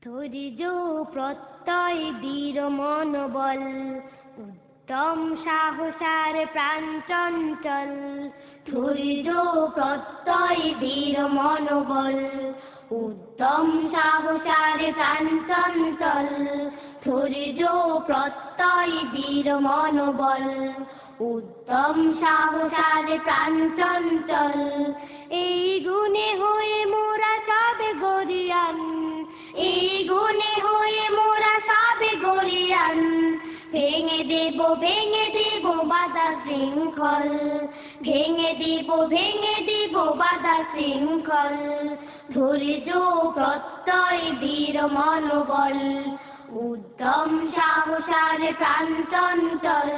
ধৈর্য প্রত্যয় দৃঢ় মনোবল, উত্তম সাহসার প্রাণ চঞ্চল। ধৈর্য প্রত্যয় দৃঢ় মনোবল, উত্তম সাহসার প্রাণ চঞ্চল। ধৈর্য প্রত্যয় দৃঢ় মনোবল, উত্তম সাহসার প্রাণ চঞ্চল। এই গুণে হয়ে মোরা সবে গরিয়ান, এই গুণে হয়ে মোরা সবে গরিয়ান। ভেঙে দেব বাধা শৃঙ্খল, ভেঙে দেব বাধা শৃঙ্খল। ধৈর্য প্রত্যয় দৃঢ় মনোবল, উত্তম সাহসার প্রাণ চঞ্চল।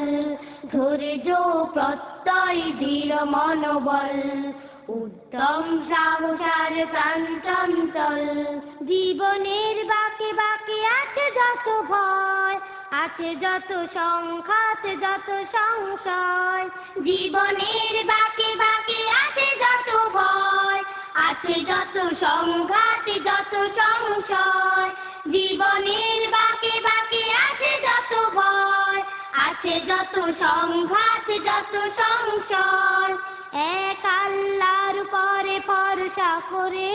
ধৈর্য প্রত্যয় দৃঢ় মনোবল, উত্তম সাহসার প্রাণ চঞ্চল। জীবনের বাঁকে বাঁকে আছে যত ভয়, আছে যত সংঘাত যত সংশয়। জীবনের বাঁকে বাঁকে আছে যত ভয়, আছে যত সংঘাত যত সংশয়। জীবনের বাঁকে বাঁকে আছে যত ভয়, আছে যত সংঘাত যত সংশয়। এক আল্লাহর উপরে ভরসা করে,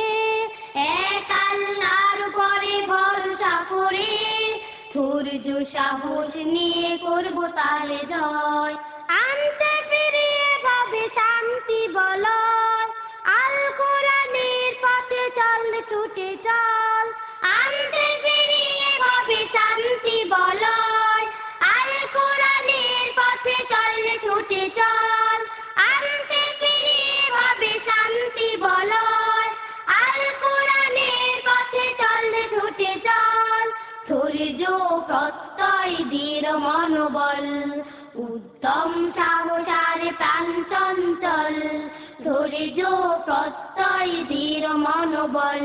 এক আল্লাহর উপরে ভরসা করে। ধৈর্য সাহস নিয়ে করব তালে জয়, আনতে ফিরিয়ে পাবে শান্তি বলয়। আল কোরআনের পথে চল ছুটে চল, আনতে ফিরিয়ে পাবে শান্তি বলয়। আল কোরআনের পথে চল ছুটে চল, আনতে ফিরিয়ে পাবে শান্তি বলয়। আল কোরআনের পথে চল ছুটে চল। ধৈর্য প্রত্যয় দৃঢ় মনোবল, উত্তম সাহসার প্রাণ চঞ্চল। ধৈর্য প্রত্যয় দৃঢ় মনোবল,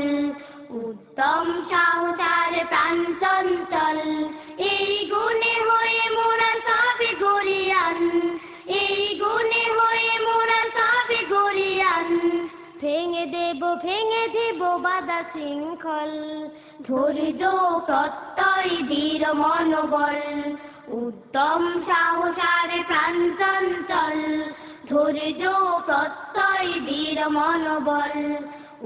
উত্তম সাহসার প্রাণ চঞ্চল। এই গুণে হয়ে মোরা সবে গরিয়ান, এই গুণে হয়ে মোরা সবে গরিয়ান। ভেঙে দেব বাধা শৃঙ্খল। ধৈর্য প্রত্যয় দৃঢ় মনোবল, উত্তম সাহসার প্রাণ চঞ্চল। ধৈর্য প্রত্যয় দৃঢ় মনোবল,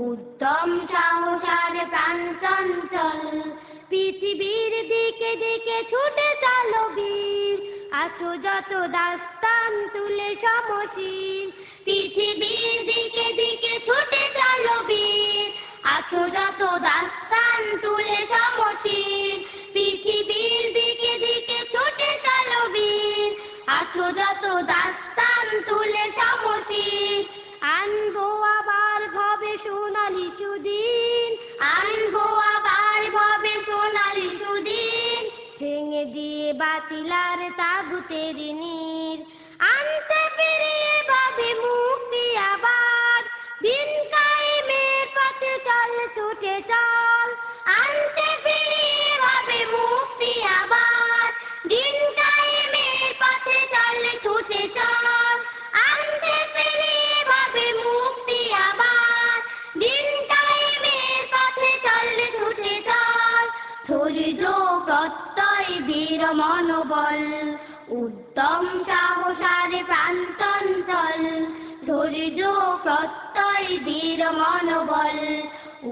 উত্তম সাহসার প্রাণ চঞ্চল। পৃথিবীর দিকে দিকে ছুটে চলো বীর, আছো যত দাস্তান তুলে সমশীল। পৃথিবীর দিকে দিকে ছুটে চলো বীর, আছো যত দাস্তান তুলে সমশীল। পৃথিবীর দিকে দিকে ছুটে চলো বীর, আছো যত দাস্তান তুলে সমশীল। আনবো আবার ভবে সোনালি সুদিন, আনবো আবার ভবে সোনালি সুদিন। ভেঙে দিয়ে বাতিলার তাগুতের নীর, আনতে ফিরিয়ে পাবে মুক্তি আবার। দিন কায়েমের পথে চল ছুটে চল, আনতে ফিরিয়ে পাবে মুক্তি আবার। দিন কায়েমের পথে চল ছুটে চল, আনতে ফিরিয়ে পাবে মুক্তি আবার। দিন কায়েমের পথে চল ছুটে চল। ধৈর্য প্রত্যয় দৃঢ় মনোবল, উত্তম সাহসার প্রাণ চঞ্চল। ধৈর্য প্রত্যয় দৃঢ় মনোবল,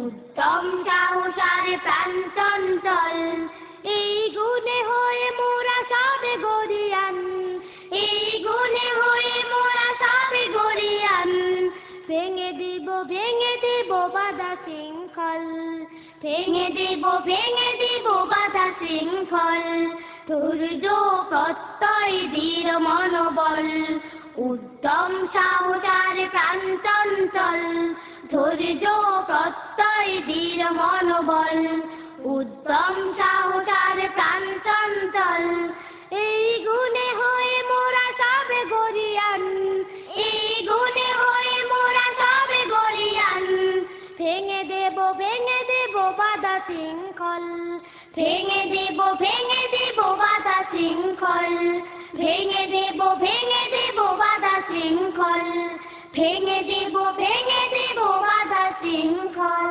উত্তম সাহসার প্রাণ চঞ্চল। এই গুণে হয়ে মোরা সবে গরিয়ান, এই গুণে হয়ে মোরা সবে গরিয়ান। ভেঙে দেব বাধা শৃঙ্খল, ভেঙে দেব বাধা শৃঙ্খল। ধৈর্য প্রত্যয় দৃঢ় মনোবল, উত্তম সাহসার প্রাণ চঞ্চল। ধৈর্য প্রত্যয় দৃঢ় মনোবল, উত্তম সাহসার প্রাণ চঞ্চল। এই গুণে হয়ে মোরা সবে গরিয়ান, এই গুণে হয়ে মোরা সবে গরিয়ান। ভেঙে দেব বাধা শৃঙ্খল, ভেঙে দেব বাধা শৃঙ্খল। ভেঙে দেব বাধা শৃঙ্খল, ভেঙে দেব বাধা শৃঙ্খল।